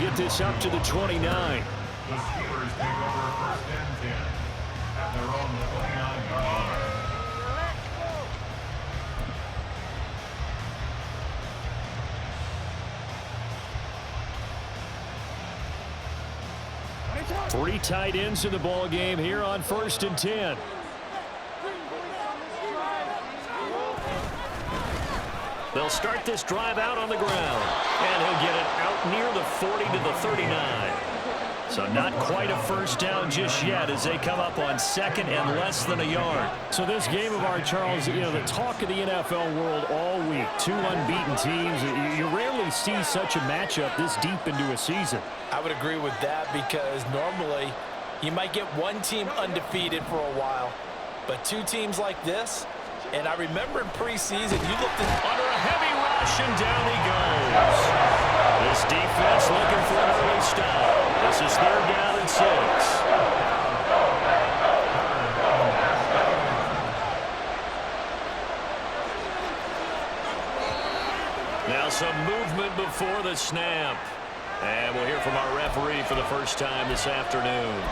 get this up to the 29. The Steelers take over first and 10 at their own 29-yard line. Three tight ends in the ball game here on first and 10. They'll start this drive out on the ground, and he'll get it out near the 40 to the 39. So not quite a first down just yet as they come up on second and less than a yard. So this game of ours, Charles, you know, the talk of the NFL world all week. Two unbeaten teams. You rarely see such a matchup this deep into a season. I would agree with that because normally you might get one team undefeated for a while, but two teams like this, and I remember in preseason you looked under a heavy rush and down he goes. This defense looking for an early stop. This is third down and 6. Now some movement before the snap. And we'll hear from our referee for the first time this afternoon.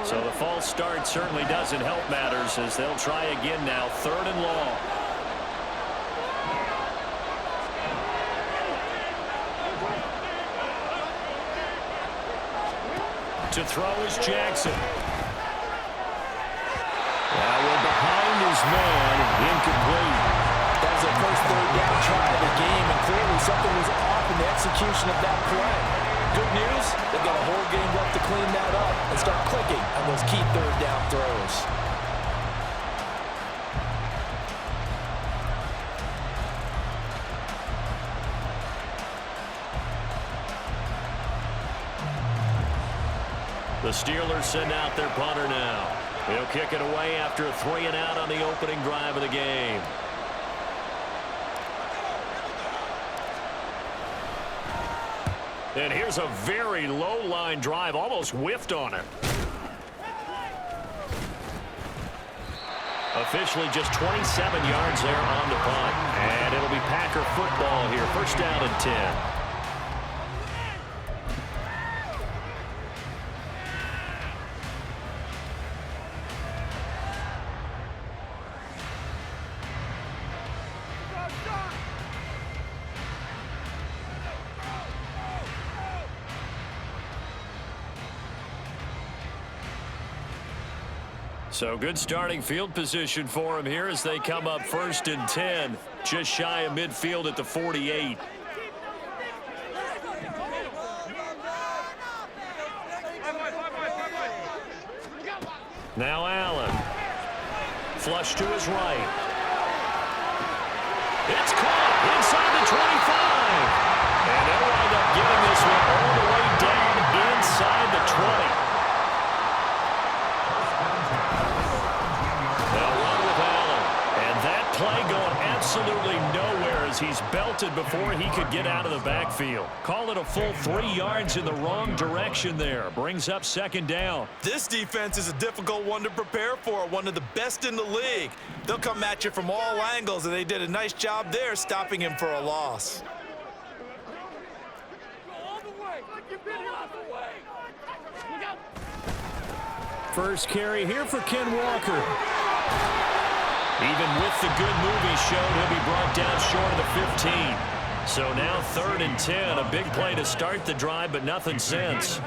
So the false start certainly doesn't help matters as they'll try again now, third and long. To throw is Jackson. Now we're behind his man, incomplete. that was their first third down try of the game, and clearly something was off in the execution of that play. Good news, they've got a whole game left to clean that up and start clicking on those key third down throws. The Steelers send out their punter now. He'll kick it away after a 3 and out on the opening drive of the game. And here's a very low line drive, almost whiffed on it. Officially just 27 yards there on the punt. And it'll be Packer football here. First down and 10. So good starting field position for him here as they come up first and 10, just shy of midfield at the 48. Now Allen. Flush to his right. It's caught inside the 25. And they'll wind up giving this one all the way down inside the 20. Play going absolutely nowhere as he's belted before he could get out of the backfield. Call it a full 3 yards in the wrong direction there. Brings up second down. This defense is a difficult one to prepare for, one of the best in the league. They'll come at you from all angles, and they did a nice job there stopping him for a loss. First carry here for Ken Walker. Even with the good move he showed, he'll be brought down short of the 15. So now third and 10, a big play to start the drive, but nothing since.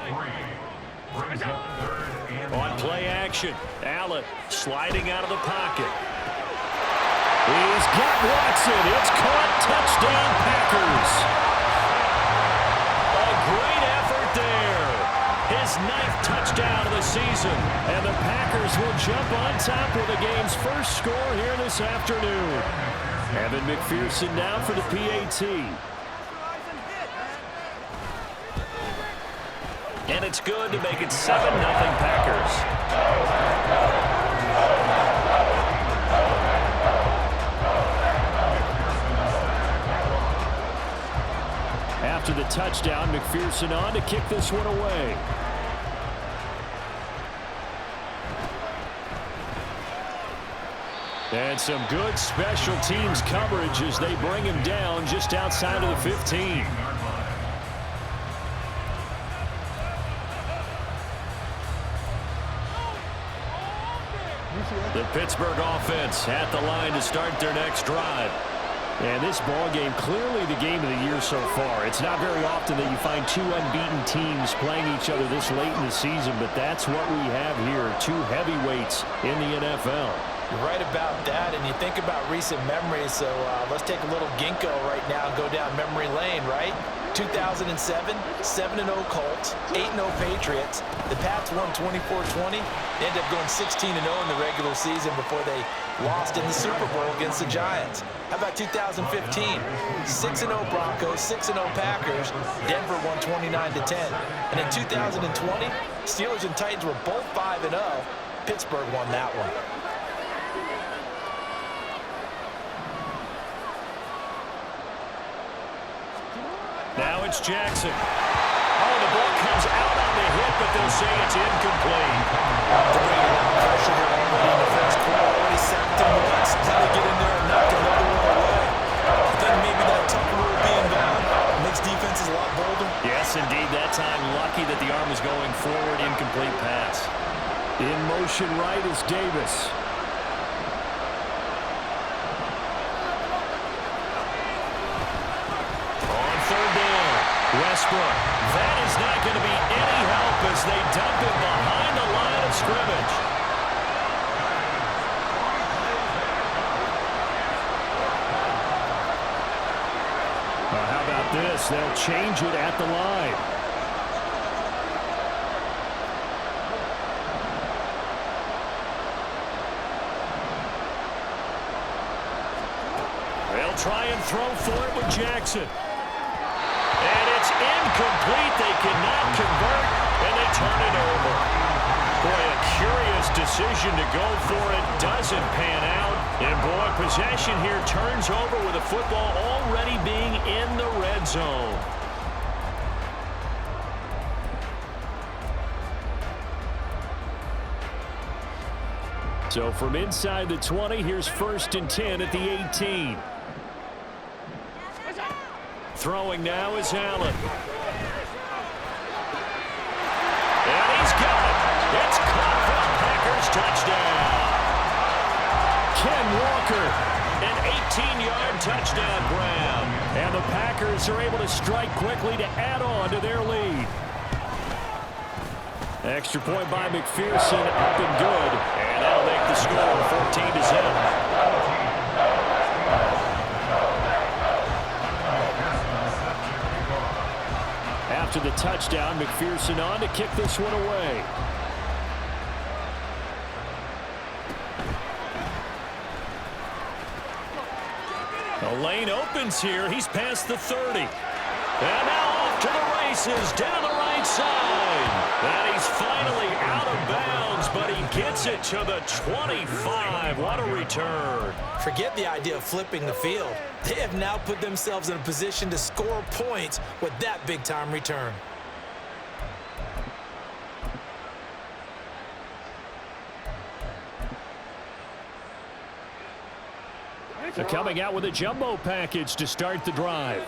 On play action, Allen sliding out of the pocket. He's got Watson. It's caught. Touchdown, Packers. A great effort there. His 9th touchdown of the season. And the Packers will jump on top with the game's first score here this afternoon. Evan McPherson now for the PAT. And it's good to make it 7-0 Packers. After the touchdown, McPherson on to kick this one away. And some good special teams coverage as they bring him down just outside of the 15. The Pittsburgh offense at the line to start their next drive. And this ball game, clearly the game of the year so far. It's not very often that you find two unbeaten teams playing each other this late in the season, but that's what we have here, two heavyweights in the NFL. You're right about that, and you think about recent memories, so let's take a little ginkgo right now and go down memory lane, right? 2007, 7-0 Colts, 8-0 Patriots. The Pats won 24-20. They ended up going 16-0 in the regular season before they lost in the Super Bowl against the Giants. How about 2015? 6-0 Broncos, 6-0 Packers. Denver won 29-10. And in 2020, Steelers and Titans were both 5-0. Pittsburgh won that one. Now it's Jackson. Oh, the ball comes out on the hit, but they'll say it's incomplete. Pressure here already in the first quarter. Already sacked him once. Trying to get in there and knock another one away. I think maybe that Tucker rule being down makes defenses a lot bolder. Yes, indeed. That time, lucky that the arm was going forward. Incomplete pass. In motion right is Davis. Westbrook. That is not going to be any help as they dump it behind the line of scrimmage. How about this? They'll change it at the line. They'll try and throw for it with Jackson. And it's incomplete. They cannot convert, and they turn it over. Boy, a curious decision to go for it. Doesn't pan out. And, boy, possession here turns over with the football already being in the red zone. So from inside the 20, here's 1st and 10 at the 18. Throwing now is Allen. And he's got it. It's caught for the Packers touchdown. Ken Walker, an 18-yard touchdown grab. And the Packers are able to strike quickly to add on to their lead. Extra point by McPherson, up and good. And that'll make the score 14-7. After the touchdown, McPherson on to kick this one away. The lane opens here. He's past the 30. And now off to the races down the right side. And he's finally out of bounds, but he gets it to the 25. What a return. Forget the idea of flipping the field. They have now put themselves in a position to score points with that big-time return. They're coming out with a jumbo package to start the drive.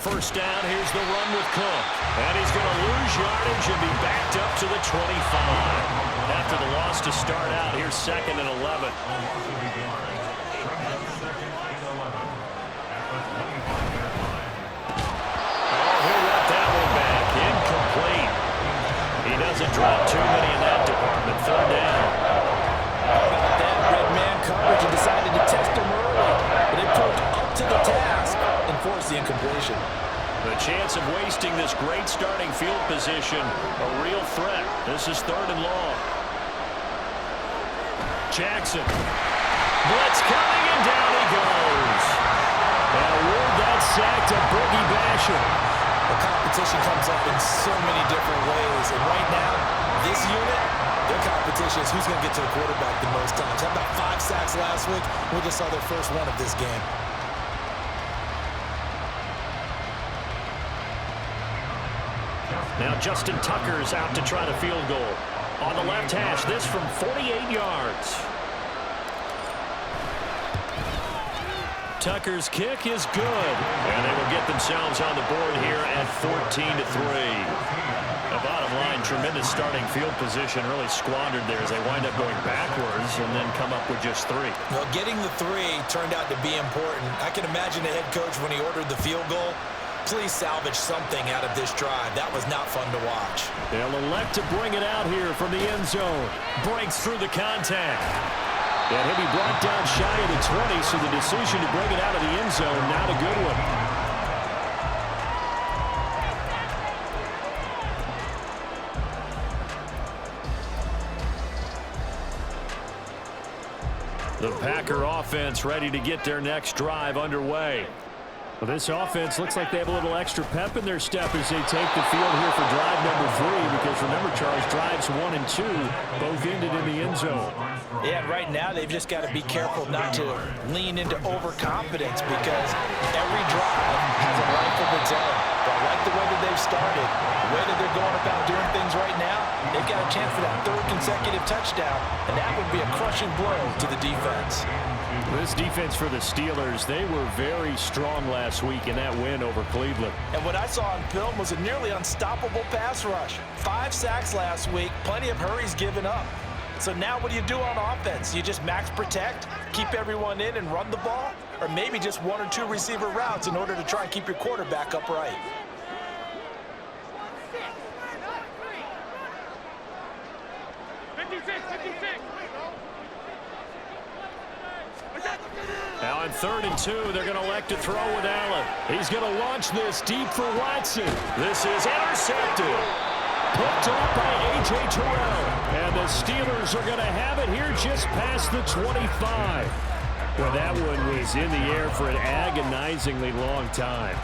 First down, here's the run with Cook. And he's going to lose yardage and be backed up to the 25. After the loss to start out, here's 2nd and 11. Oh, he'll let that one back. Incomplete. He doesn't drop too many in that department. 3rd down. That red man coverage and decided to test him early. But they proved up to the task and forced the incompletion. The chance of wasting this great starting field position, a real threat. This is 3rd and long. Jackson. Blitz coming, and down he goes. And award that sack to Boogie Basham. The competition comes up in so many different ways. And right now, this unit, Their competition is who's going to get to the quarterback the most times. Had about 5 sacks last week. We just saw their first one of this game. Now Justin Tucker's out to try the field goal. On the left hash, this from 48 yards. Tucker's kick is good. And they will get themselves on the board here at 14-3. The bottom line, tremendous starting field position, really squandered there as they wind up going backwards and then come up with just 3. Well, getting the 3 turned out to be important. I can imagine the head coach when he ordered the field goal. Please salvage something out of this drive. That was not fun to watch. They'll elect to bring it out here from the end zone. Breaks through the contact. And he'll be brought down shy of the 20, so the decision to bring it out of the end zone, not a good one. The Packer offense ready to get their next drive underway. Well, this offense looks like they have a little extra pep in their step as they take the field here for drive number 3, because remember, Charles, drives 1 and 2 both ended in the end zone. Yeah, right now they've just got to be careful not to lean into overconfidence, because every drive has a life of its own. But I like the way that they've started, the way that they're going about doing things right now. They've got a chance for that 3rd consecutive touchdown, and that would be a crushing blow to the defense. This defense for the Steelers, they were very strong last week in that win over Cleveland. And what I saw on film was a nearly unstoppable pass rush. 5 sacks last week, plenty of hurries given up. So now what do you do on offense? You just max protect, keep everyone in and run the ball? Or maybe just 1 or 2 receiver routes in order to try and keep your quarterback upright? Now on 3rd and 2, they're going to elect to throw with Allen. He's going to launch this deep for Watson. This is intercepted. Picked up by A.J. Terrell. And the Steelers are going to have it here just past the 25. Well, that one was in the air for an agonizingly long time.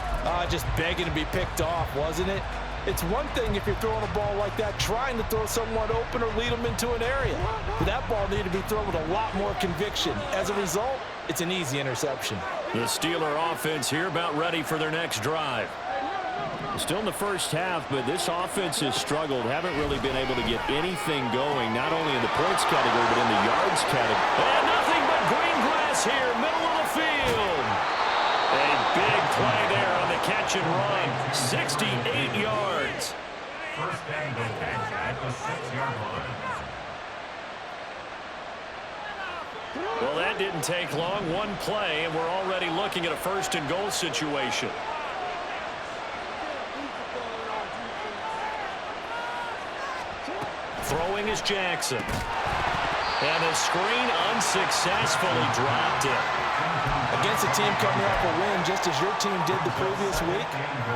Just begging to be picked off, wasn't it? It's one thing if you're throwing a ball like that, trying to throw someone open or lead them into an area. But that ball needed to be thrown with a lot more conviction. As a result, it's an easy interception. The Steeler offense here about ready for their next drive. Still in the first half, but this offense has struggled. Haven't really been able to get anything going, not only in the points category, but in the yards category. And nothing but green grass here, middle of the field. A big play there on the catch and run. 68 yards. First and goal at the 6-yard line. Well, that didn't take long. One play, and we're already looking at a 1st and goal situation. Throwing is Jackson. And the screen unsuccessfully dropped it. Against a team coming off a win just as your team did the previous week,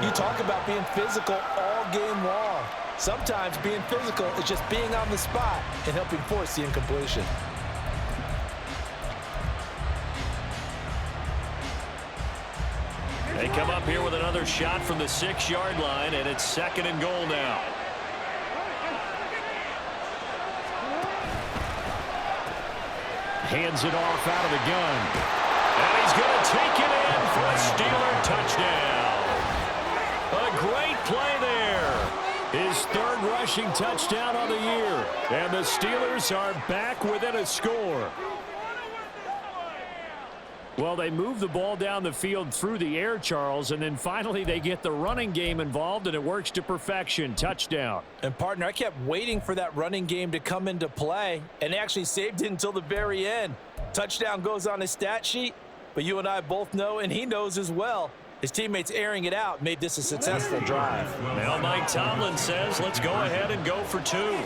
you talk about being physical all game long. Sometimes being physical is just being on the spot and helping force the incompletion. They come up here with another shot from the 6-yard line, and it's 2nd and goal now. Hands it off out of the gun. And he's going to take it in for a Steeler touchdown. A great play there. His 3rd rushing touchdown on the year. And the Steelers are back within a score. Well, they move the ball down the field through the air, Charles, and then finally they get the running game involved, and it works to perfection. Touchdown. And, partner, I kept waiting for that running game to come into play, and they actually saved it until the very end. Touchdown goes on his stat sheet, but you and I both know, and he knows as well, his teammates airing it out made this a successful drive. Well, Mike Tomlin says, let's go ahead and go for 2.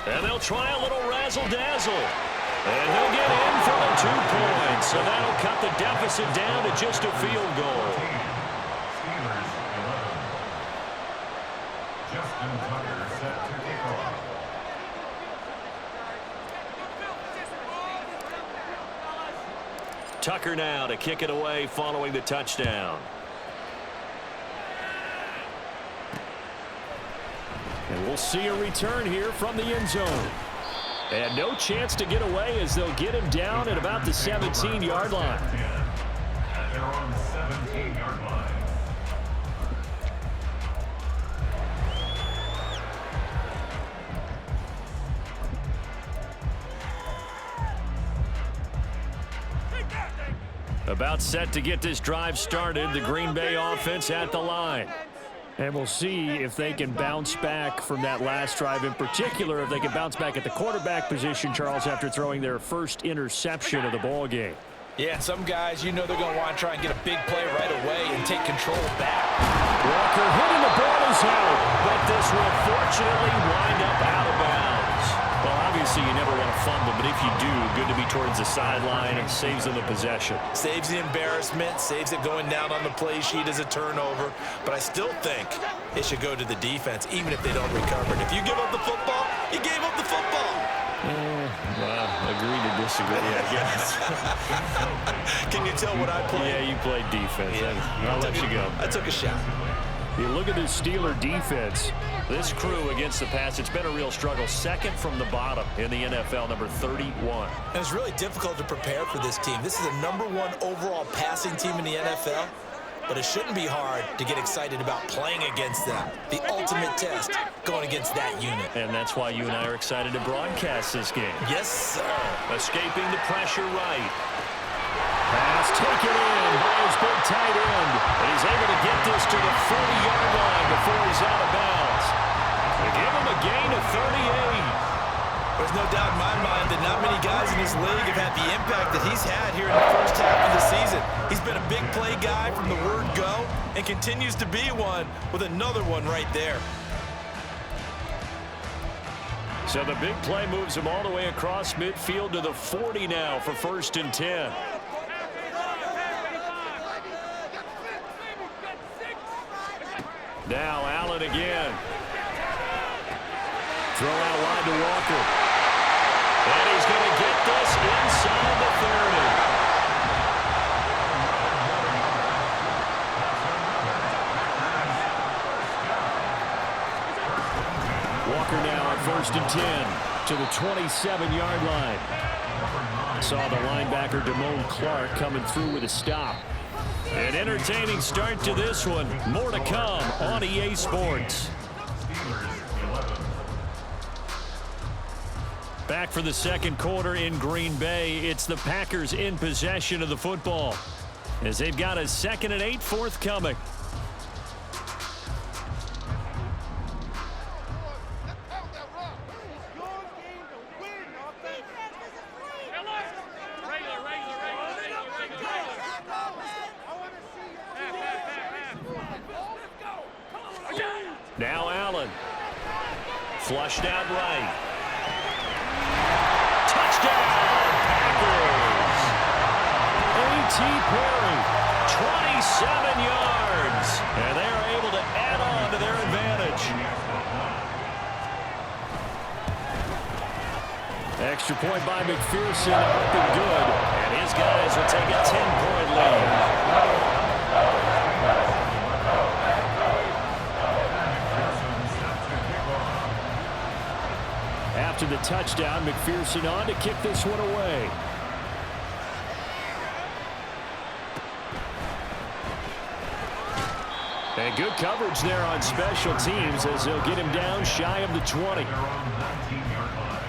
And they'll try a little razzle-dazzle. And he'll get in for the 2 points. So that'll cut the deficit down to just a field goal. Steelers 11. Justin Tucker set to kick off. Tucker now to kick it away following the touchdown. And we'll see a return here from the end zone. And no chance to get away as they'll get him down at about the 17-yard line. They're on the 17-yard line. About set to get this drive started. The Green Bay offense at the line. And we'll see if they can bounce back from that last drive. In particular, if they can bounce back at the quarterback position, Charles, after throwing their first interception of the ball game. Yeah, some guys, you know they're going to want to try and get a big play right away and take control back. Walker hitting the ball is out, but this will fortunately wind up out of bounds. Well, obviously you never want to fumble, but if you do, good to be towards the sideline and saves them the possession. Saves the embarrassment, saves it going down on the play sheet as a turnover. But I still think it should go to the defense, even if they don't recover. And if you give up the football, you gave up the football. Well, agree to disagree, I guess. Can you tell what I played? Yeah, you played defense. Yeah. I'll let you go. I took a shot. You look at this Steeler defense. This crew against the pass, it's been a real struggle. Second from the bottom in the NFL, number 31. And it's really difficult to prepare for this team. This is the #1 overall passing team in the NFL. But it shouldn't be hard to get excited about playing against them. The ultimate test going against that unit. And that's why you and I are excited to broadcast this game. Yes, sir. Escaping the pressure right. Pass taken in by his big tight end. And he's able to get this to the 40-yard line before he's out of bounds. They give him a gain of 38. There's no doubt in my mind that not many guys in this league have had the impact that he's had here in the first half of the season. He's been a big play guy from the word go and continues to be one with another one right there. So the big play moves him all the way across midfield to the 40 now for 1st and 10. Now Allen again. Throw out wide to Walker. And he's going to get this inside the 30. Walker now at 1st and 10 to the 27-yard line. Saw the linebacker Damone Clark coming through with a stop. An entertaining start to this one. More to come on EA Sports. Back for the second quarter in Green Bay. It's the Packers in possession of the football as they've got a 2nd and 8 forthcoming. Now Allen. Flushed out right. Touchdown, Packers. A.T. Perry, 27 yards. And they are able to add on to their advantage. Extra point by McPherson, up and good. And his guys will take a 10-point lead. After the touchdown, McPherson on to kick this one away. And good coverage there on special teams as they'll get him down shy of the 20. They're on the 19-yard line.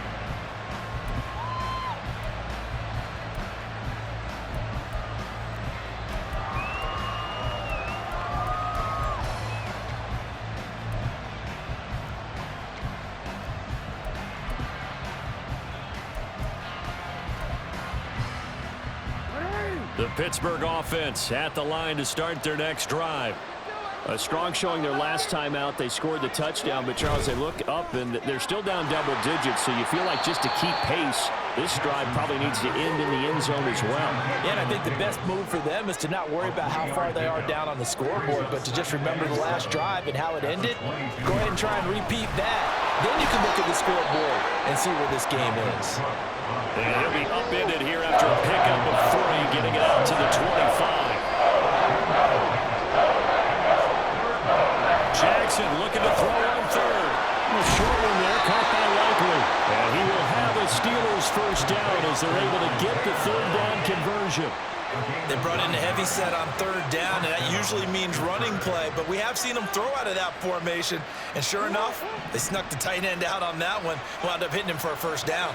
The Pittsburgh offense at the line to start their next drive. A strong showing their last time out. They scored the touchdown, but Charles, they look up and they're still down double digits, so you feel like just to keep pace, this drive probably needs to end in the end zone as well. Yeah, and I think the best move for them is to not worry about how far they are down on the scoreboard, but to just remember the last drive and how it ended. Go ahead and try and repeat that. Then you can look at the scoreboard and see where this game is. And he'll be upended here after a pickup of 3, getting it out to the 25. Jackson looking to throw on 3rd. as they're able to get the third down conversion. They brought in a heavy set on third down, and that usually means running play, but we have seen them throw out of that formation, and sure enough, they snuck the tight end out on that one, wound up hitting him for a first down.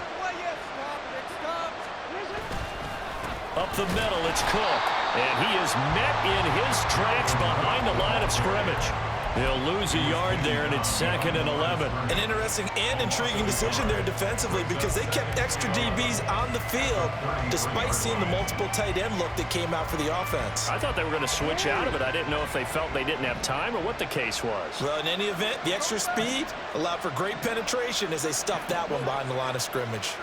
Up the middle, it's Cook, and he is met in his tracks behind the line of scrimmage. They'll lose a yard there, and it's 2nd and 11. An interesting and intriguing decision there defensively because they kept extra DBs on the field despite seeing the multiple tight end look that came out for the offense. I thought they were going to switch out of it. I didn't know if they felt they didn't have time or what the case was. Well, in any event, the extra speed allowed for great penetration as they stuffed that one behind the line of scrimmage.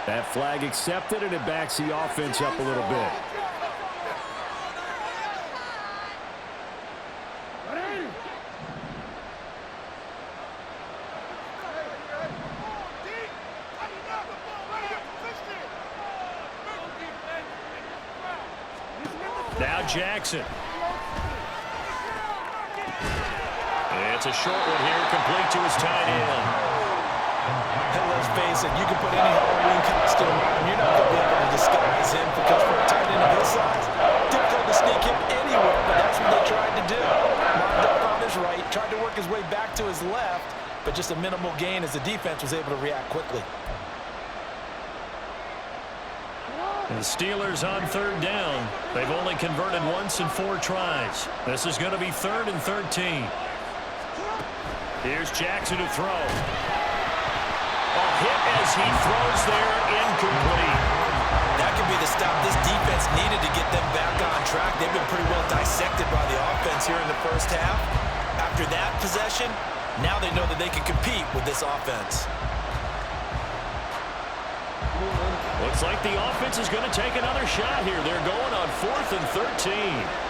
That flag accepted, and it backs the offense up a little bit. Now Jackson. It's a short one here, complete to his tight end. And let's face it, you can put any Halloween costume on, you're not going to be able to disguise him because for a tight end of his size, difficult to sneak him anywhere, but that's what they tried to do. Lined up on his right, tried to work his way back to his left, but just a minimal gain as the defense was able to react quickly. The Steelers on third down. They've only converted once in 4 tries. This is going to be 3rd and 13. Here's Jackson to throw. A hit as he throws there, incomplete. That could be the stop this defense needed to get them back on track. They've been pretty well dissected by the offense here in the first half. After that possession, now they know that they can compete with this offense. Looks like the offense is going to take another shot here. They're going on 4th and 13.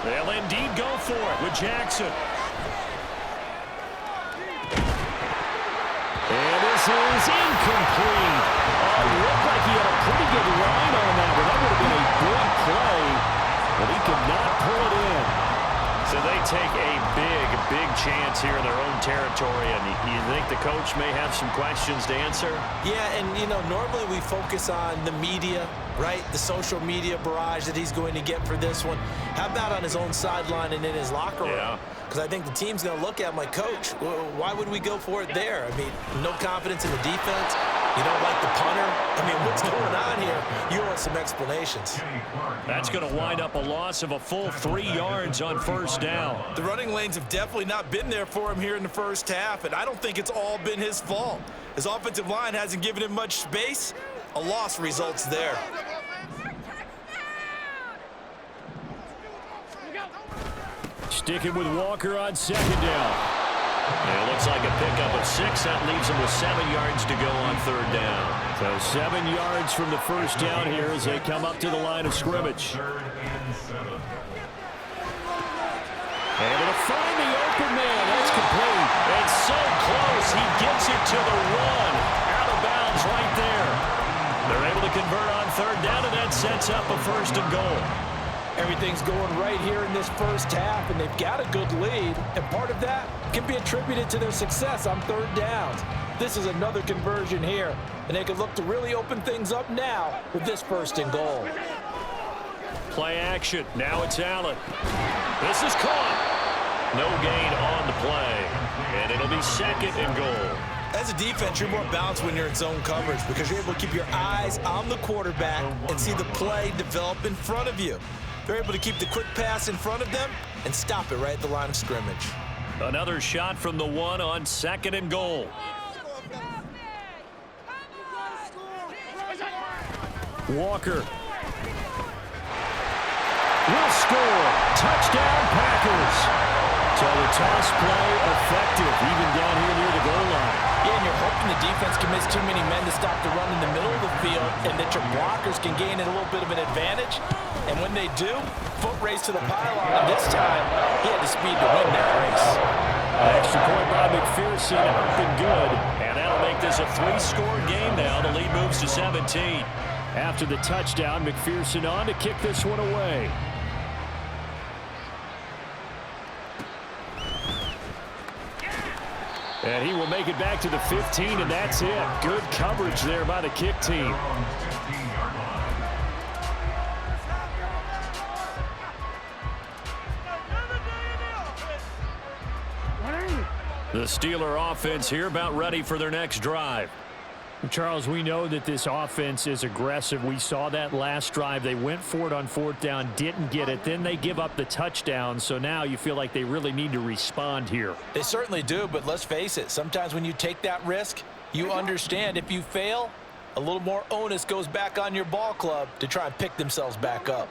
They'll indeed go for it with Jackson. And this is incomplete. It looked like he had a pretty good line on that one. That would have been a big play, but he could not pull it in. So they take a big chance here in their own territory, and you think the coach may have some questions to answer? Yeah, and, you know, normally we focus on the media, right? The social media barrage that he's going to get for this one. How about on his own sideline and in his locker room? Yeah. Because I think the team's going to look at him like, Coach, why would we go for it there? I mean, no confidence in the defense. You don't like the punter. I mean, what's going on here? You want some explanations. That's going to wind up a loss of a full 3 yards on first down. The running lanes have definitely not been there for him here in the first half, and I don't think it's all been his fault. His offensive line hasn't given him much space. A loss results there. Sticking with Walker on 2nd down. It looks like a pickup of 6. That leaves him with 7 yards to go on 3rd down. So 7 yards from the first down here as they come up to the line of scrimmage. Able to find the open man. That's complete. It's so close. He gets it to the 1. Out of bounds right there. They're able to convert on 3rd down, and that sets up a 1st and goal. Everything's going right here in this first half, and they've got a good lead, and part of that can be attributed to their success on 3rd downs. This is another conversion here, and they can look to really open things up now with this 1st and goal. Play action. Now it's Allen. This is caught. No gain on the play, and it'll be 2nd and goal. As a defense, you're more balanced when you're in zone coverage because you're able to keep your eyes on the quarterback and see the play develop in front of you. They're able to keep the quick pass in front of them and stop it right at the line of scrimmage. Another shot from the 1 on 2nd and goal. Walker will score. Touchdown, Packers. So the toss play effective, even down here near the goal line. Yeah, and you're hoping the defense can miss too many men to stop the run in the middle of the field and that your blockers can gain a little bit of an advantage. And when they do, foot race to the pylon. And this time, he had the speed to win that race. Extra point by McPherson, up and good. And that'll make this a 3-score game now. The lead moves to 17. After the touchdown, McPherson on to kick this one away. And he will make it back to the 15, and that's it. Good coverage there by the kick team. The Steeler offense here about ready for their next drive. Charles, we know that this offense is aggressive. We saw that last drive. They went for it on 4th down, didn't get it. Then they give up the touchdown. So now you feel like they really need to respond here. They certainly do, but let's face it. Sometimes when you take that risk, you understand if you fail, a little more onus goes back on your ball club to try and pick themselves back up.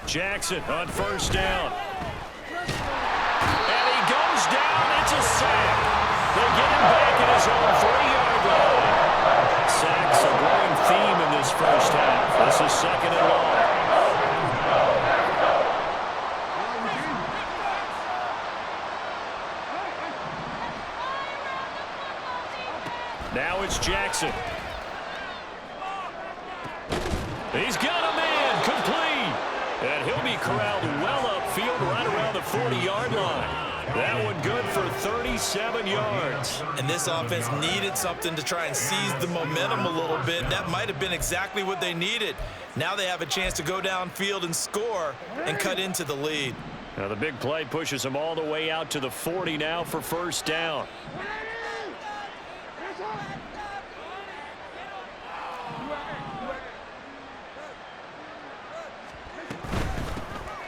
Jackson on 1st down. And he goes down. It's a sack. They get him back at his own 3-yard line. Sacks a growing theme in this first half. This is 2nd and long. Now it's Jackson. He's got a man complete. And he'll be corralled well upfield right around the 40-yard line. That one good for 37 yards. And this offense needed something to try and seize the momentum a little bit. That might have been exactly what they needed. Now they have a chance to go downfield and score and cut into the lead. Now the big play pushes them all the way out to the 40 now for 1st down.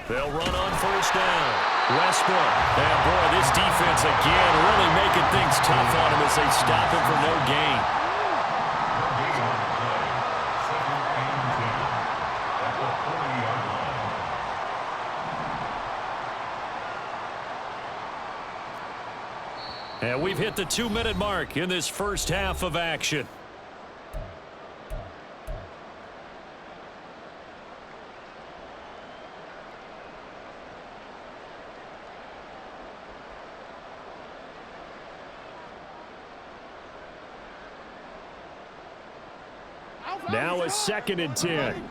They'll run on 1st down. Westbrook. And boy, this defense again really making things tough on him as they stop him for no gain. And we've hit the 2-minute mark in this first half of action. Now a 2nd and 10.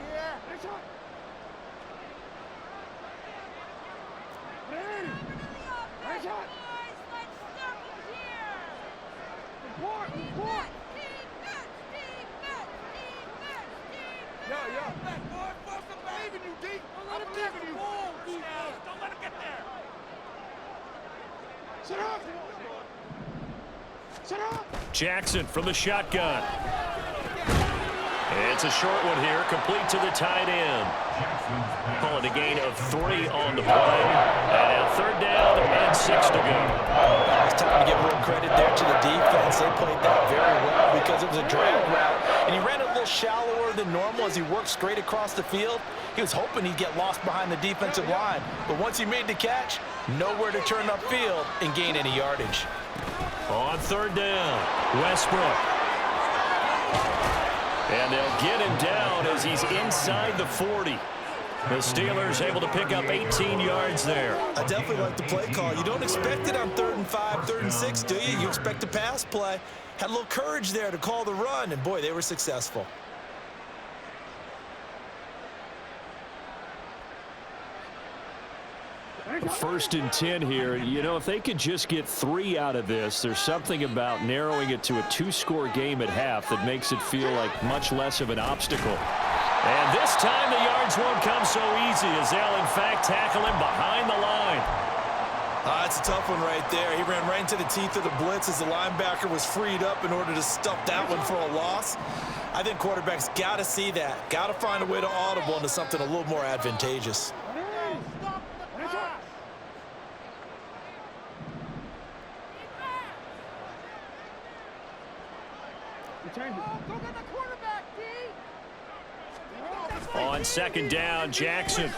Jackson from the shotgun. It's a short one here, complete to the tight end. Call it a gain of 3 on the play. And now 3rd down and 6 to go. It's time to give real credit there to the defense. They played that very well because it was a drag route. And he ran a little shallower than normal as he worked straight across the field. He was hoping he'd get lost behind the defensive line. But once he made the catch, nowhere to turn upfield and gain any yardage. On 3rd down, Westbrook. And they'll get him down as he's inside the 40. The Steelers able to pick up 18 yards there. I definitely like the play call. You don't expect it on 3rd and 5, 3rd and 6, do you? You expect a pass play. Had a little courage there to call the run, and boy, they were successful. First and 10 here. You know, if they could just get 3 out of this, there's something about narrowing it to a 2-score game at half that makes it feel like much less of an obstacle. And this time the yards won't come so easy as they'll, in fact, tackle him behind the line. That's a tough one right there. He ran right into the teeth of the blitz as the linebacker was freed up in order to stuff that one for a loss. I think quarterbacks got to see that. Got to find a way to audible into something a little more advantageous. On 2nd down, Jackson.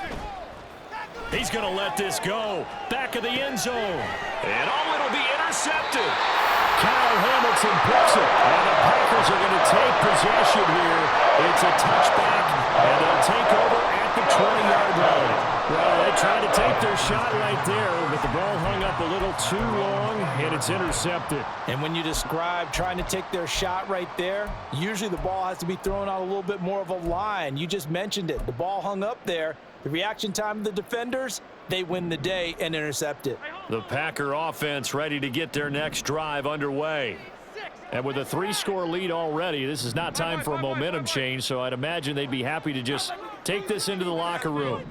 He's going to let this go. Back of the end zone. And it'll be intercepted. Kyle Hamilton picks it. And the Packers are going to take possession here. It's a touchback, and they'll take over at the 20-yard line. Well, they tried to take their shot right there, but the ball hung up a little too long, and it's intercepted. And when you describe trying to take their shot right there, usually the ball has to be thrown out a little bit more of a line. You just mentioned it. The ball hung up there. The reaction time of the defenders, they win the day and intercept it. The Packer offense ready to get their next drive underway. And with a 3-score lead already, this is not time for a momentum change, so I'd imagine they'd be happy to just take this into the locker room.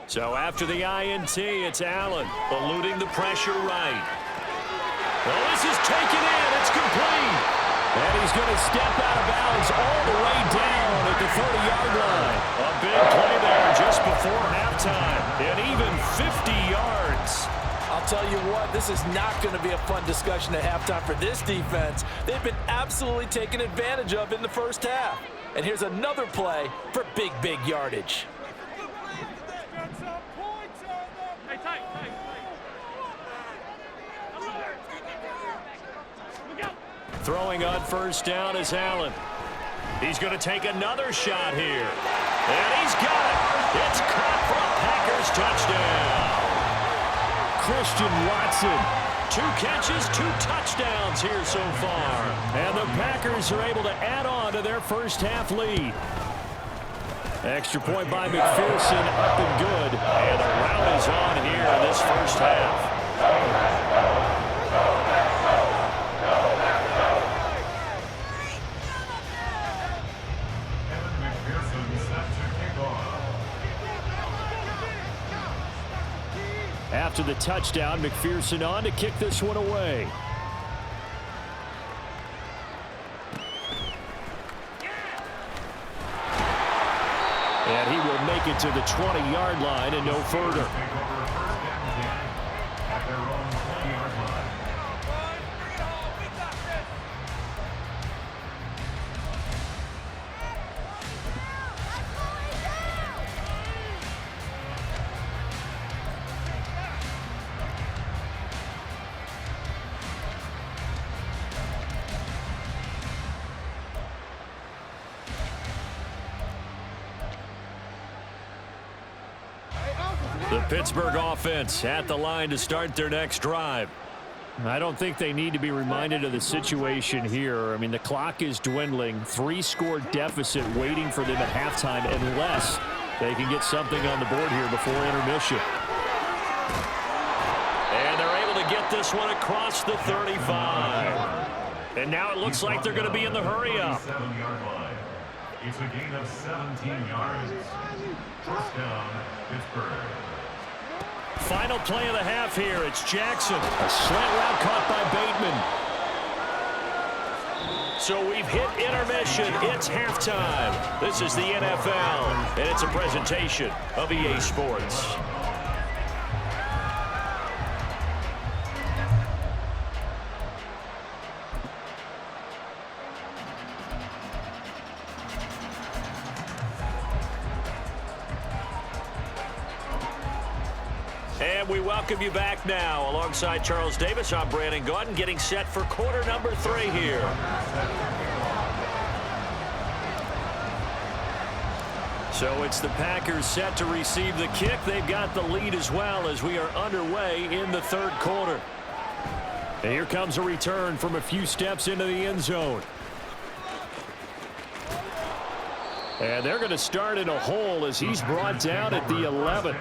So after the INT, it's Allen eluding the pressure right. Well, this is taken in. It's complete. And he's going to step out of bounds all the way down at the 30-yard line. A big play there just before halftime. And even 50 yards. I'll tell you what, this is not going to be a fun discussion at halftime for this defense. They've been absolutely taken advantage of in the first half. And here's another play for big, big yardage. Throwing on first down is Allen. He's going to take another shot here. And he's got it. It's caught for a Packers touchdown. Christian Watson. 2 catches, 2 touchdowns here so far. And the Packers are able to add on to their first half lead. Extra point by McPherson, up and good. And the rout is on here in this first half. After the touchdown, McPherson on to kick this one away. And he will make it to the 20-yard line and no further. The Pittsburgh offense at the line to start their next drive. I don't think they need to be reminded of the situation here. I mean, the clock is dwindling. 3-score deficit waiting for them at halftime unless they can get something on the board here before intermission. And they're able to get this one across the 35. And now it looks like they're going to be in the hurry-up. It's a gain of 17 yards. First down, Pittsburgh. Final play of the half here. It's Jackson. A slant route caught by Bateman. So we've hit intermission. It's halftime. This is the NFL, and it's a presentation of EA Sports. And we welcome you back now. Alongside Charles Davis, I'm Brandon Gaudin, getting set for quarter number 3 here. So it's the Packers set to receive the kick. They've got the lead as well as we are underway in the third quarter. And here comes a return from a few steps into the end zone. And they're going to start in a hole as he's brought down at the 11.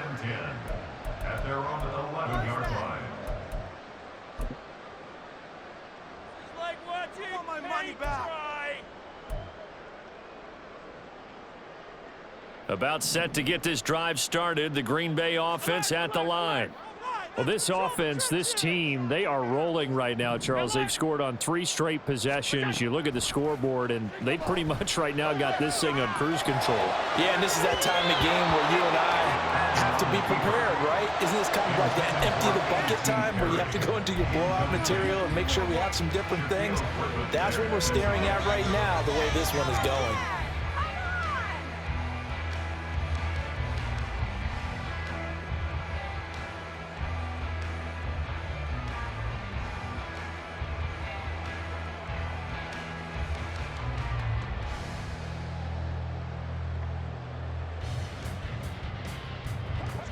At their own 11-yard line. About set to get this drive started, the Green Bay offense at the line. Well, this offense, this team, they are rolling right now, Charles. They've scored on 3 straight possessions. You look at the scoreboard, and they pretty much right now got this thing on cruise control. Yeah, and this is that time of the game where you and I have to be prepared, right? Isn't this kind of like that empty the bucket time where you have to go into your blowout material and make sure we have some different things? That's what we're staring at right now, the way this one is going.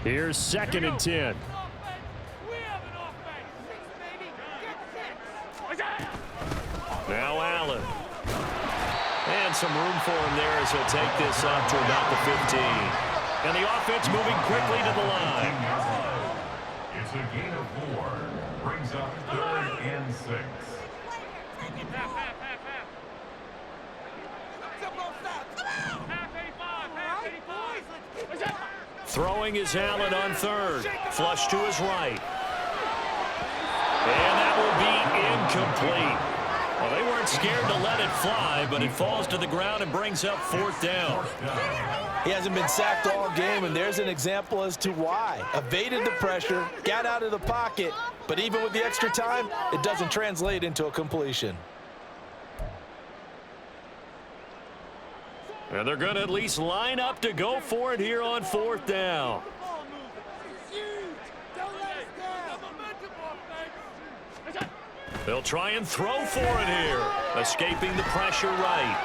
Here's 2nd and 10. Now Allen. And some room for him there as he'll take this up to about the 15. And the offense moving quickly to the line. It's a gain of 4. Brings up 3rd and 6. Throwing is Allen on 3rd. Flush to his right. And that will be incomplete. Well, they weren't scared to let it fly, but it falls to the ground and brings up 4th down. He hasn't been sacked all game, and there's an example as to why. Evaded the pressure, got out of the pocket, but even with the extra time, it doesn't translate into a completion. And they're going to at least line up to go for it here on 4th down. They'll try and throw for it here. Escaping the pressure right.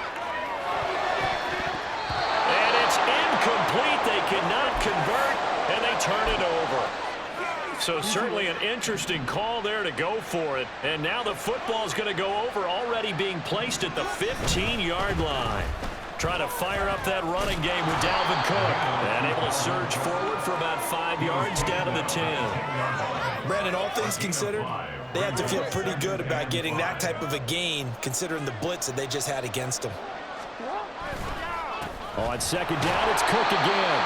And it's incomplete. They cannot convert, and they turn it over. So certainly an interesting call there to go for it. And now the football's going to go over, already being placed at the 15-yard line. Trying to fire up that running game with Dalvin Cook. And able to surge forward for about 5 yards down to the 10. Brandon, all things considered, they have to feel pretty good about getting that type of a gain, considering the blitz that they just had against them. On 2nd down, it's Cook again.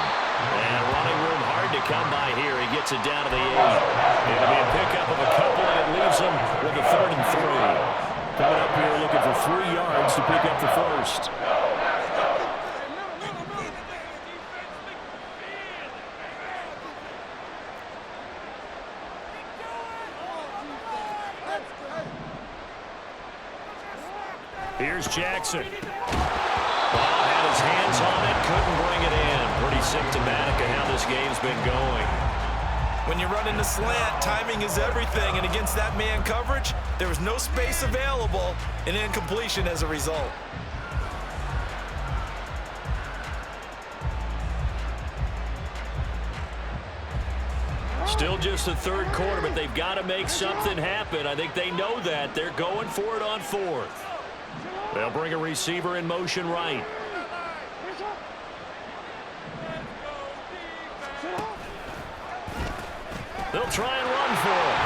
And running room hard to come by here. He gets it down to the 8. It'll be a pickup of a couple, and it leaves him with a 3rd and 3. Coming up here looking for 3 yards to pick up the 1st. Here's Jackson. Had his hands on it, couldn't bring it in. Pretty symptomatic of how this game's been going. When you run in the slant, timing is everything, and against that man coverage, there was no space available, and incompletion as a result. Still just the 3rd quarter, but they've got to make something happen. I think they know that. They're going for it on 4th. They'll bring a receiver in motion right. They'll try and run for it.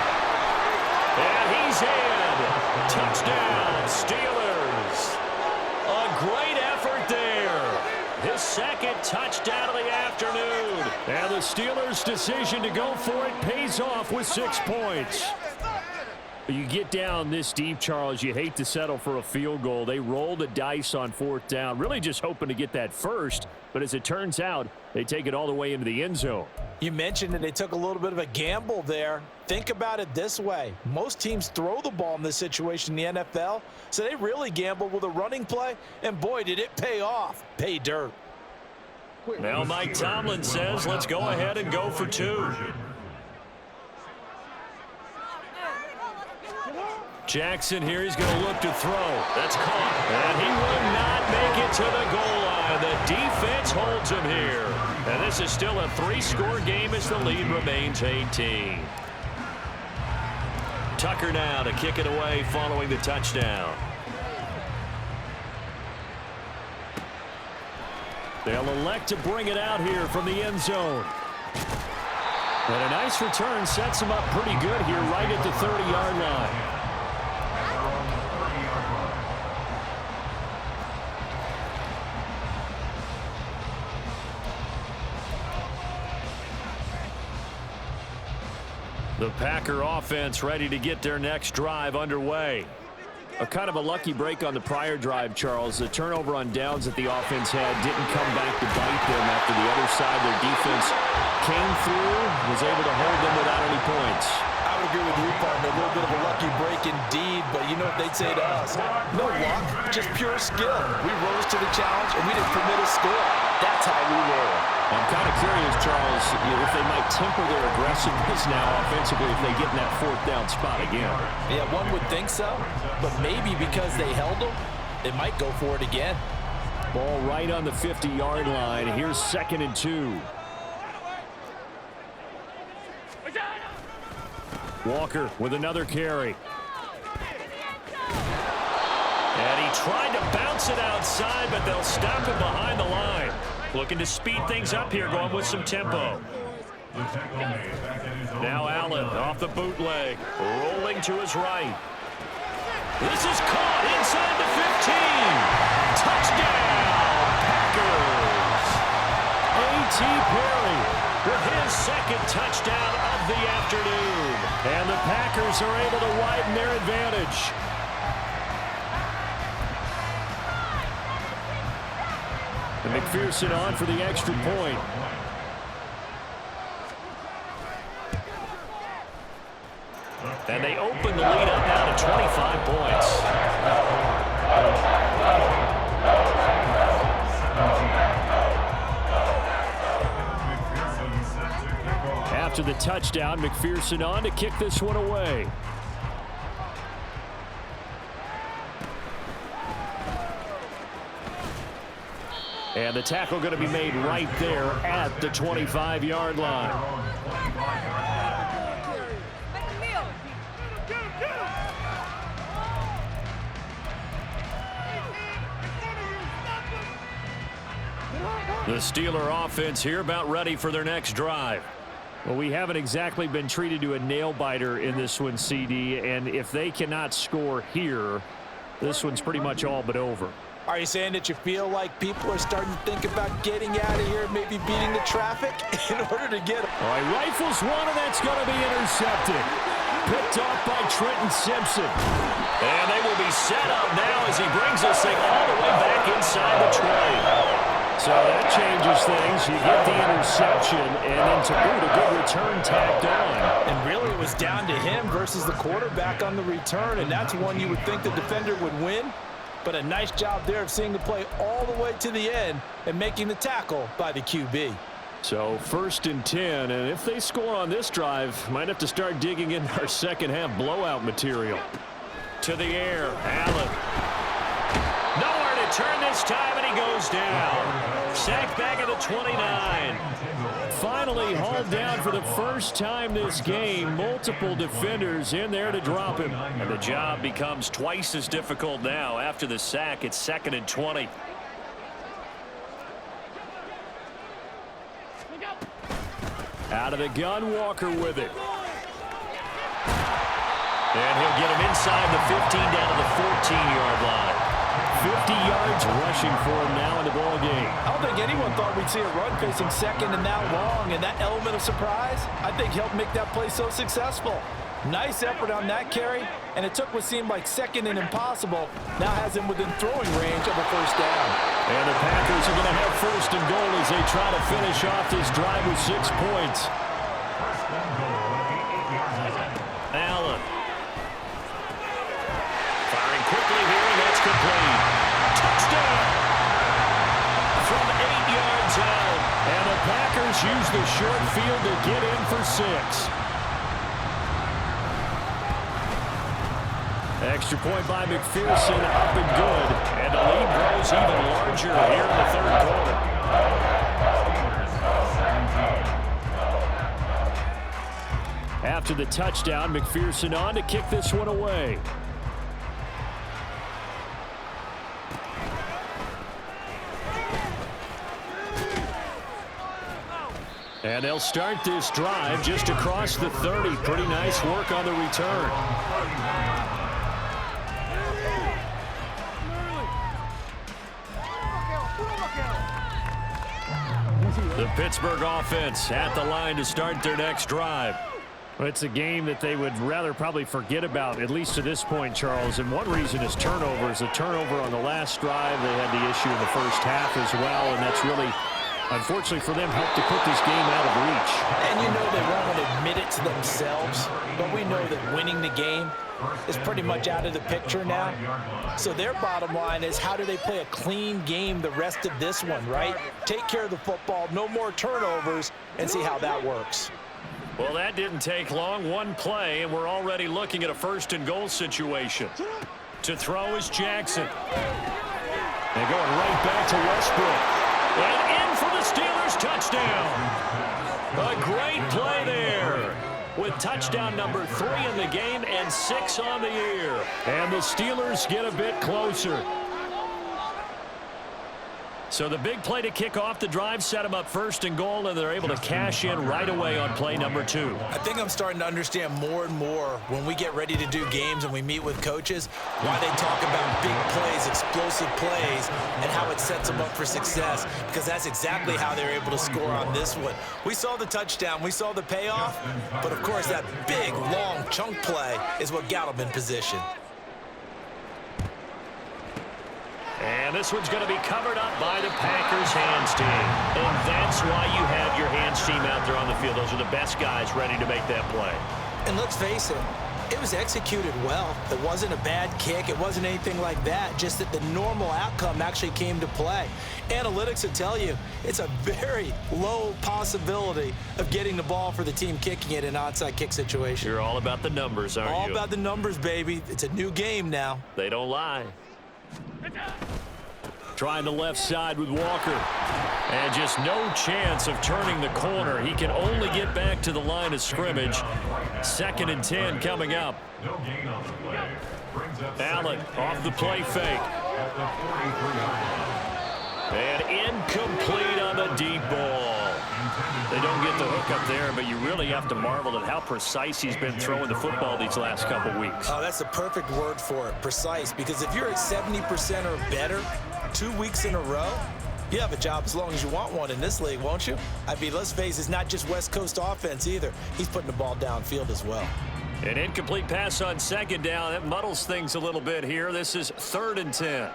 And he's in. Touchdown, Steelers. A great effort there. His 2nd touchdown of the afternoon. And the Steelers' decision to go for it pays off with 6 points. You get down this deep, Charles, you hate to settle for a field goal. They roll the dice on 4th down, really just hoping to get that first. But as it turns out, they take it all the way into the end zone. You mentioned that they took a little bit of a gamble there. Think about it this way. Most teams throw the ball in this situation in the NFL, so they really gambled with a running play, and boy, did it pay off. Pay dirt. Now Mike Tomlin says, let's go ahead and go for 2. Jackson here, he's going to look to throw. That's caught. And he will not make it to the goal line. The defense holds him here. And this is still a 3-score game as the lead remains 18. Tucker now to kick it away following the touchdown. They'll elect to bring it out here from the end zone. And a nice return sets him up pretty good here right at the 30-yard line. The Packer offense ready to get their next drive underway. A kind of a lucky break on the prior drive, Charles. The turnover on downs that the offense had didn't come back to bite them after the other side. Their defense came through, was able to hold them without any points. I would agree with you, partner. A little bit of a lucky break indeed, but you know what they'd say to us? No luck, just pure skill. We rose to the challenge, and we didn't permit a score. That's how we roll. I'm kind of curious, Charles, if they might temper their aggressiveness now offensively if they get in that 4th down spot again. Yeah, one would think so, but maybe because they held them, they might go for it again. Ball right on the 50-yard line. Here's 2nd and 2. Walker with another carry. And he tried to bounce it outside, but they'll stop him behind the line. Looking to speed things up here, going with some tempo. Now Allen off the bootleg, rolling to his right. This is caught inside the 15. Touchdown, Packers. A.T. Perry with his second touchdown of the afternoon. And the Packers are able to widen their advantage. And McPherson on for the extra point. And they open the lead up now to 25 points. After the touchdown, McPherson on to kick this one away. And the tackle going to be made right there at the 25-yard line. The Steeler offense here about ready for their next drive. Well, we haven't exactly been treated to a nail-biter in this one, CD, and if they cannot score here, this one's pretty much all but over. Are you saying that you feel like people are starting to think about getting out of here, maybe beating the traffic in order to get... All right, rifles one, and that's going to be intercepted. Picked off by Trenton Simpson. And they will be set up now as he brings this thing all the way back inside the 20. So that changes things. You get the interception, and then to boot, a good return tacked on. And really, it was down to him versus the quarterback on the return, and that's one you would think the defender would win. But a nice job there of seeing the play all the way to the end and making the tackle by the QB. So 1st and 10, and if they score on this drive, might have to start digging in our second half blowout material. To the air, Allen. Nowhere to turn this time, and he goes down. Sacked back at the 29. Finally hauled down for the first time this game. Multiple defenders in there to drop him. And the job becomes twice as difficult now. After the sack, it's 2nd and 20. Out of the gun, Walker with it. And he'll get him inside the 15 down to the 14-yard line. 50 yards rushing for him now in the ball game. I don't think anyone thought we'd see a run facing 2nd and that long, and that element of surprise, I think, helped make that play so successful. Nice effort on that carry, and it took what seemed like 2nd and impossible, now has him within throwing range of a first down. And the Packers are going to have 1st and goal as they try to finish off this drive with 6 points. Allen. Firing quickly here, and that's complete. Touchdown! From 8 yards out. And the Packers use the short field to get in for 6. Extra point by McPherson, up and good. And the lead grows even larger here in the 3rd quarter. After the touchdown, McPherson on to kick this one away. And they'll start this drive just across the 30. Pretty nice work on the return. The Pittsburgh offense at the line to start their next drive. Well, it's a game that they would rather probably forget about, at least to this point, Charles. And one reason is turnovers. A turnover on the last drive. They had the issue in the first half as well, and that's really, unfortunately for them, helped to put this game out of reach. And you know they won't want to admit it to themselves, but we know that winning the game is pretty much out of the picture now. So their bottom line is, how do they play a clean game the rest of this one, right? Take care of the football, no more turnovers, and see how that works. Well, that didn't take long. One play, and we're already looking at a 1st and goal situation. To throw is Jackson. They're going right back to Westbrook. And in for the Steelers touchdown. A great play there. with touchdown number 3 in the game and 6 on the year. And the Steelers get a bit closer. So the big play to kick off the drive set them up first and goal, and they're able to cash in right away on play number 2. I think I'm starting to understand more and more when we get ready to do games and we meet with coaches why they talk about big plays, explosive plays, and how it sets them up for success, because that's exactly how they're able to score on this one. We saw the touchdown, we saw the payoff, but of course that big, long chunk play is what got them in position. And this one's going to be covered up by the Packers hands team. And that's why you have your hands team out there on the field. Those are the best guys ready to make that play. And let's face it, it was executed well. It wasn't a bad kick. It wasn't anything like that. Just that the normal outcome actually came to play. Analytics will tell you it's a very low possibility of getting the ball for the team kicking it in an onside kick situation. You're all about the numbers, aren't you? All about the numbers, baby. It's a new game now. They don't lie. Trying the left side with Walker. And just no chance of turning the corner. He can only get back to the line of scrimmage. 2nd and 10 coming up. No gain on the play. Brings up Allen off the play fake. at the 43-yard line. And incomplete on the deep ball. They don't get the hook up there, but you really have to marvel at how precise he's been throwing the football these last couple weeks. Oh, that's the perfect word for it, precise, because if you're at 70% or better 2 weeks in a row, you have a job as long as you want one in this league, won't you? I mean, let's face it, it's not just West Coast offense either. He's putting the ball downfield as well. An incomplete pass on 2nd down. That muddles things a little bit here. This is 3rd and 10.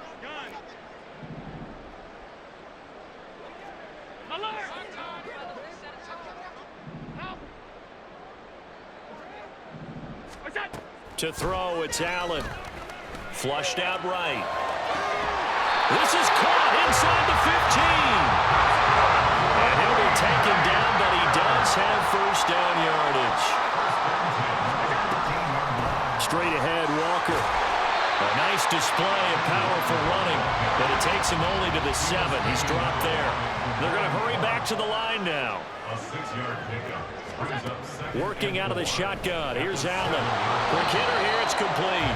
To throw, it's Allen. Flushed out right. This is caught inside the 15. And he'll be taken down, but he does have first down yardage. Straight ahead, Walker. A nice display of powerful running, but it takes him only to the 7. He's dropped there. They're going to hurry back to the line now. A 6-yard pickup. Working out of the shotgun. Here's Allen. For Kidder here, it's complete.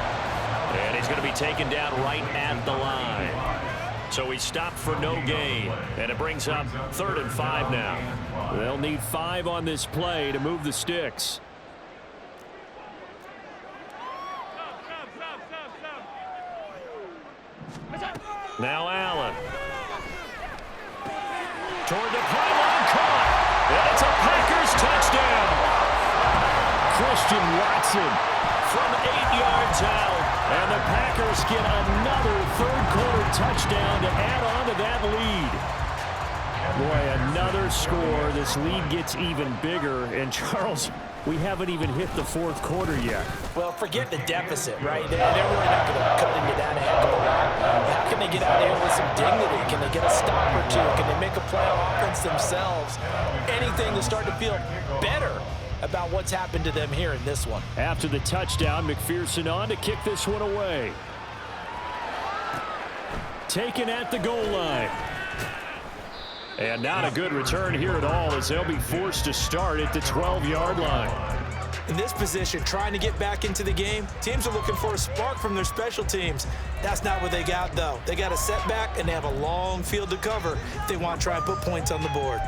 And he's going to be taken down right at the line. So he stopped for no gain. And it brings up 3rd and 5 now. They'll need 5 on this play to move the sticks. Now Allen. Toward the pylon, caught. And it's a Packers touchdown. Christian Watson from 8 yards out. And the Packers get another 3rd quarter touchdown to add on to that lead. Boy, another score. This lead gets even bigger. And Charles, we haven't even hit the 4th quarter yet. Well, forget the deficit, right? They're really not going to cut into that heck of a lot. How can they get out of here with some dignity? Can they get a stop or two? Can they make a play on offense themselves? Anything to start to feel better about what's happened to them here in this one. After the touchdown, McPherson on to kick this one away. Taken at the goal line. And not a good return here at all, as they'll be forced to start at the 12-yard line. In this position, trying to get back into the game, teams are looking for a spark from their special teams. That's not what they got, though. They got a setback, and they have a long field to cover if they want to try and put points on the board.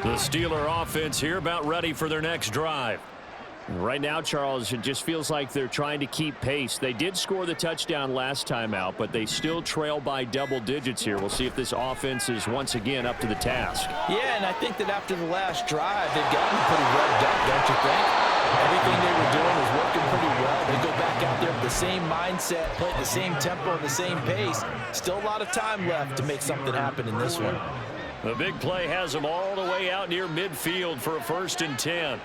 The Steeler offense here about ready for their next drive. Right now, Charles, it just feels like they're trying to keep pace. They did score the touchdown last time out, but they still trail by double digits here. We'll see if this offense is once again up to the task. Yeah, and I think that after the last drive, they've gotten pretty revved up, don't you think? Everything they were doing was working pretty well. They go back out there with the same mindset, play at the same tempo and the same pace. Still a lot of time left to make something happen in this one. The big play has them all the way out near midfield for a 1st and 10.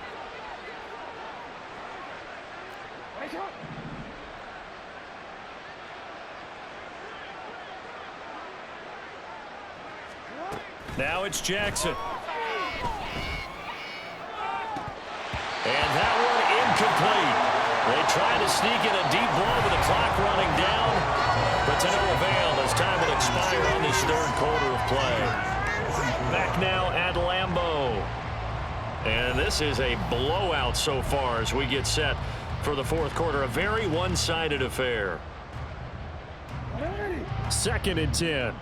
Now it's Jackson. And that one incomplete. They try to sneak in a deep ball with the clock running down, but to no avail as time will expire on this third quarter of play. Back now at Lambeau. And this is a blowout so far as we get set for the fourth quarter. A very one-sided affair. 2nd and 10.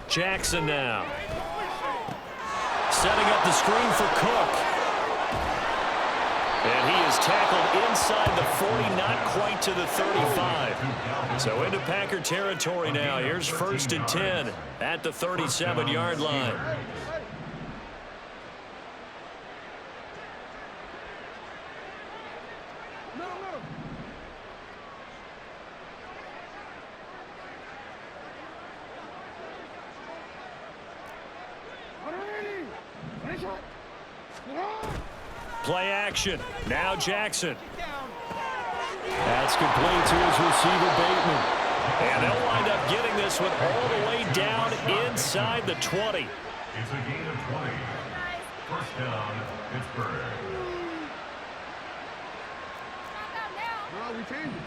Jackson now. Setting up the screen for Cook. And he is tackled inside the 40, not quite to the 35. So into Packer territory now. Here's 1st and 10 at the 37-yard line. Play action. Now Jackson. That's complete to his receiver, Bateman. And they'll wind up getting this one all the way down inside the 20. It's a gain of 20. First down, Pittsburgh. No, we changed it.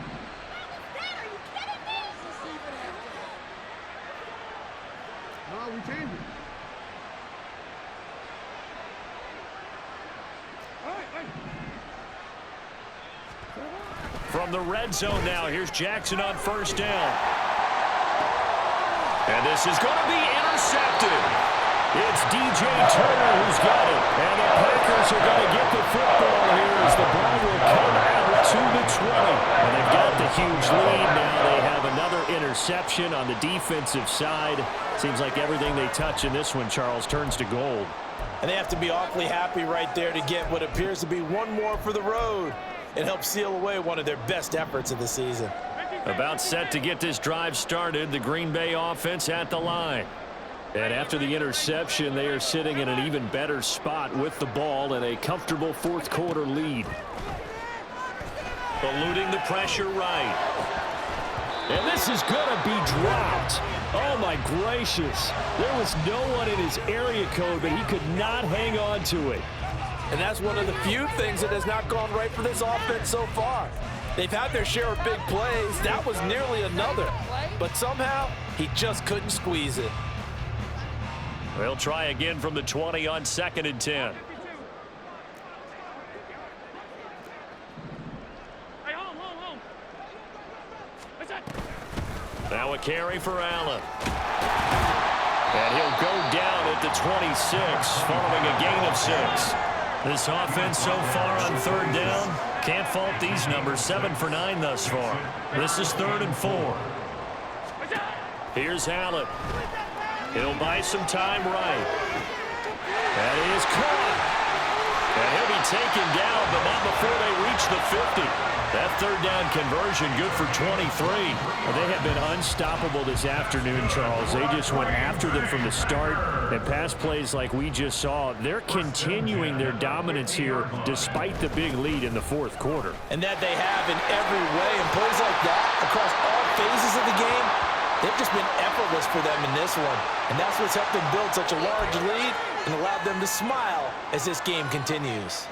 Are you kidding me? No, we changed it. From the red zone now, here's Jackson on 1st down. And this is going to be intercepted. It's DJ Turner who's got it. And the Packers are going to get the football here as the ball will come out to the 20. And they've got the huge lead now. They have another interception on the defensive side. Seems like everything they touch in this one, Charles, turns to gold. And they have to be awfully happy right there to get what appears to be one more for the road. It helps seal away one of their best efforts of the season. About set to get this drive started, the Green Bay offense at the line. And after the interception, they are sitting in an even better spot with the ball and a comfortable fourth quarter lead. Eluding the pressure right. And this is going to be dropped. Oh, my gracious. There was no one in his area code, but he could not hang on to it. And that's one of the few things that has not gone right for this offense so far. They've had their share of big plays. That was nearly another. But somehow, he just couldn't squeeze it. They'll try again from the 20 on 2nd and 10. Now a carry for Allen. And he'll go down at the 26 following a gain of 6. This offense so far on 3rd down, can't fault these numbers. 7 for 9 thus far. This is 3rd and 4. Here's Allen. He'll buy some time right. That is caught. And he'll be taken down, but not before they reach the 50. That 3rd down conversion good for 23. They have been unstoppable this afternoon, Charles. They just went after them from the start. And pass plays like we just saw, they're continuing their dominance here despite the big lead in the fourth quarter. And that they have in every way. And plays like that across all phases of the game, they've just been effortless for them in this one. And that's what's helped them build such a large lead and allowed them to smile as this game continues.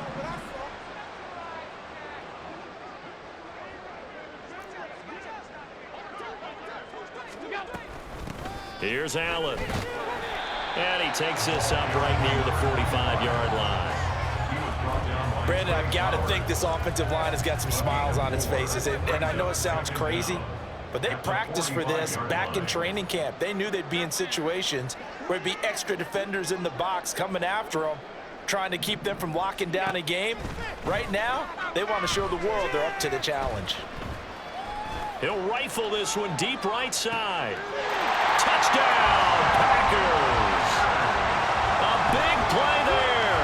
Here's Allen. And he takes this up right near the 45-yard line. Brandon, I've got to think this offensive line has got some smiles on its faces. And I know it sounds crazy, but they practiced for this back in training camp. They knew they'd be in situations where there'd be extra defenders in the box coming after them, trying to keep them from locking down a game. Right now, they want to show the world they're up to the challenge. He'll rifle this one deep right side. Touchdown, Packers. A big play there.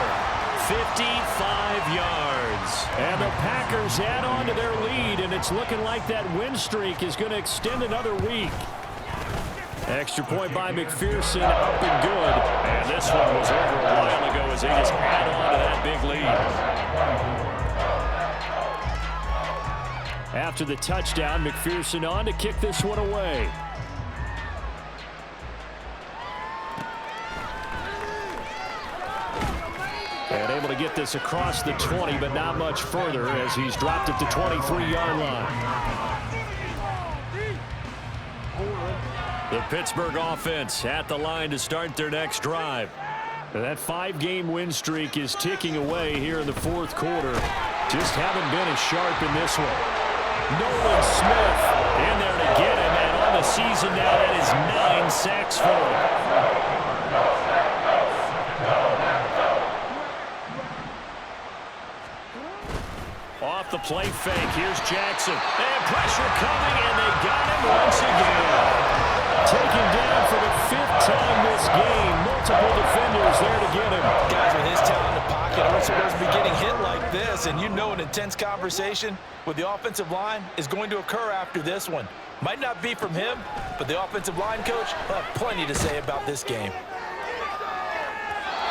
55 yards. And the Packers add on to their lead, and it's looking like that win streak is going to extend another week. Extra point by McPherson, up and good. And this one was over a while ago as they just add on to that big lead. After the touchdown, McPherson on to kick this one away. And able to get this across the 20, but not much further as he's dropped at the 23-yard line. The Pittsburgh offense at the line to start their next drive. That 5-game win streak is ticking away here in the fourth quarter. Just haven't been as sharp in this one. Nolan Smith in there to get him, and on the season now, that is 9 sacks for him. Off the play fake, here's Jackson. And pressure coming, and they got him once again. Taken down for the 5th time this game. Multiple defenders there to get him. Guys with his talent in the pocket aren't supposed to be getting hit like this, and you know an intense conversation with the offensive line is going to occur after this one. Might not be from him, but the offensive line coach will have plenty to say about this game.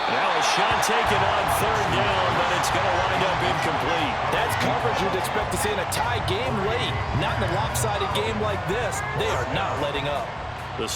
Now a shot taken on 3rd down, but it's going to wind up incomplete. That's coverage you'd expect to see in a tie game late. Not in a lopsided game like this. They are not letting up.